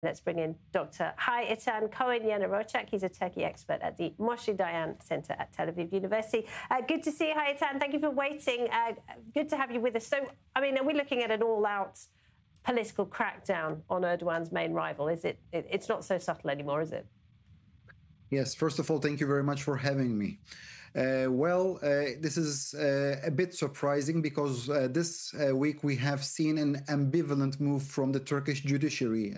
Let's bring in Dr. İtan Cohen Yanarocak. He's a Turkey expert at the Moshe Dayan Center at Tel Aviv University. Good to see you, İtan. Thank you for waiting. Good to have you with us. So, I mean, are we looking at an all-out political crackdown on Erdogan's main rival? Is it? It's not so subtle anymore, is it? Yes, first of all, thank you very much for having me. This is a bit surprising because this week we have seen an ambivalent move from the Turkish judiciary.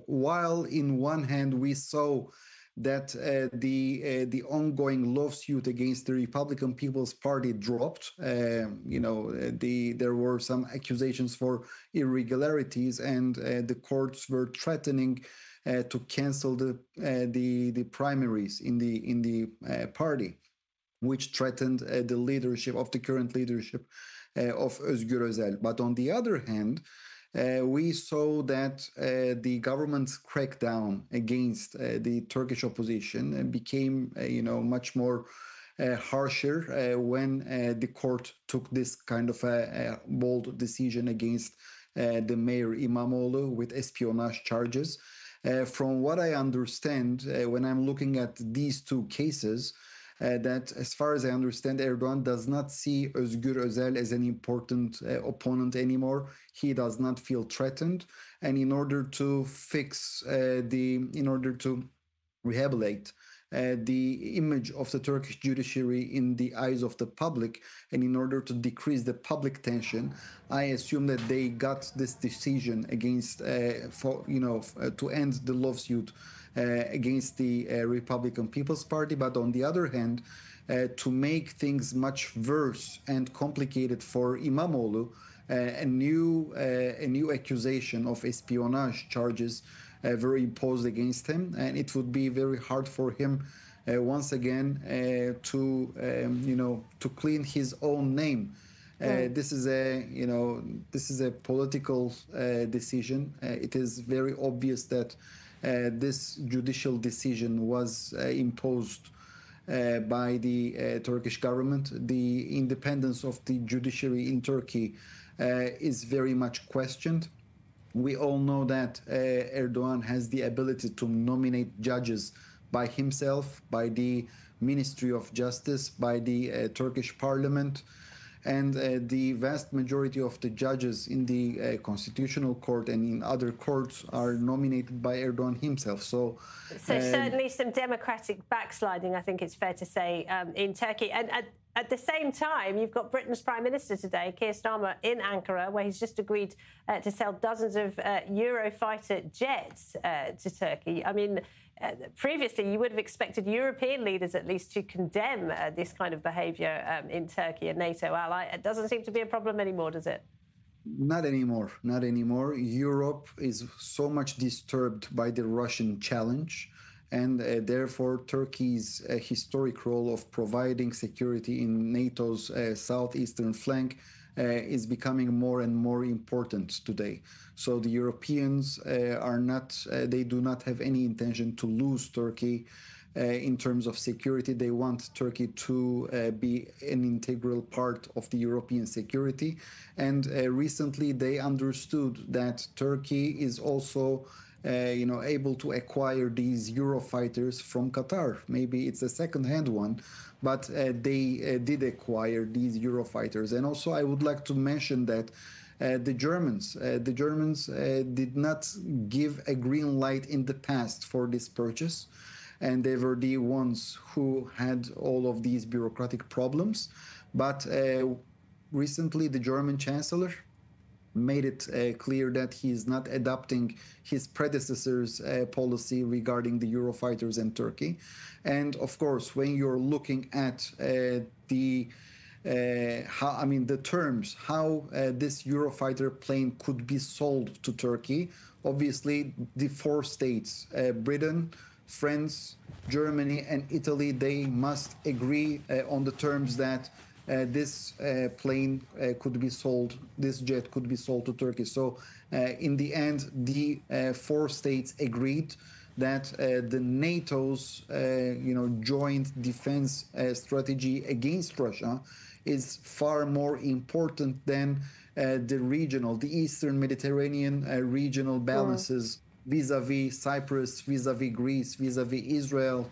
While in one hand we saw that the ongoing lawsuit against the Republican People's Party dropped, there were some accusations for irregularities, and the courts were threatening to cancel the primaries in the party, which threatened the leadership of the current leadership of Özgür Özel. But on the other hand, we saw that the government's crackdown against the Turkish opposition became, much more harsher when the court took this kind of a bold decision against the mayor İmamoğlu with espionage charges. From what I understand, when I'm looking at these two cases, that as far as I understand, Erdogan does not see Özgür Özel as an important opponent anymore. He does not feel threatened. And in order to rehabilitate the image of the Turkish judiciary in the eyes of the public, and in order to decrease the public tension, I assume that they got this decision against, to end the lawsuit against the Republican People's Party. But on the other hand, to make things much worse and complicated for İmamoğlu, a new accusation of espionage charges were imposed against him, and it would be very hard for him once again to clean his own name. This is a political decision. It is very obvious that this judicial decision was imposed by the Turkish government. The independence of the judiciary in Turkey is very much questioned. We all know that Erdogan has the ability to nominate judges by himself, by the Ministry of Justice, by the Turkish parliament, and the vast majority of the judges in the Constitutional Court and in other courts are nominated by Erdogan himself. So certainly some democratic backsliding, I think it's fair to say, in Turkey. And at the same time, you've got Britain's Prime Minister today, Keir Starmer, in Ankara, where he's just agreed to sell dozens of Eurofighter jets to Turkey. I mean, previously, you would have expected European leaders at least to condemn this kind of behaviour in Turkey, a NATO ally. It doesn't seem to be a problem anymore, does it? Not anymore. Not anymore. Europe is so much disturbed by the Russian challenge. And therefore, Turkey's historic role of providing security in NATO's southeastern flank is becoming more and more important today. So the Europeans they do not have any intention to lose Turkey in terms of security. They want Turkey to be an integral part of the European security. And recently they understood that Turkey is also able to acquire these Eurofighters from Qatar. Maybe it's a second-hand one, but they did acquire these Eurofighters. And also, I would like to mention that the Germans did not give a green light in the past for this purchase, and they were the ones who had all of these bureaucratic problems. But recently, the German Chancellor made it clear that he is not adopting his predecessor's policy regarding the Eurofighters and Turkey. And of course, when you're looking at the terms, how this Eurofighter plane could be sold to Turkey, obviously the four states, Britain, France, Germany, and Italy, they must agree on the terms that this plane could be sold, this jet could be sold to Turkey. So in the end, the four states agreed that the NATO's joint defense strategy against Russia is far more important than the Eastern Mediterranean regional balances vis-a-vis Cyprus, vis-a-vis Greece, vis-a-vis Israel.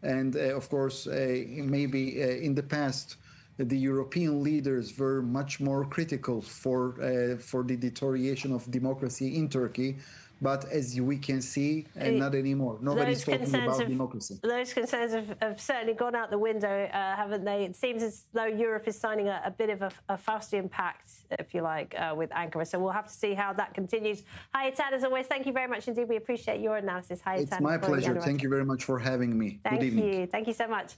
And of course, maybe in the past, the European leaders were much more critical for the deterioration of democracy in Turkey. But as we can see, not anymore. Nobody's talking about democracy. Those concerns have certainly gone out the window, haven't they? It seems as though Europe is signing a bit of a Faustian pact, if you like, with Ankara. So we'll have to see how that continues. Hi, Eytan, as always, thank you very much indeed. We appreciate your analysis. Hi, Eytan. It's my pleasure. Thank you very much for having me. Thank you. Thank you so much.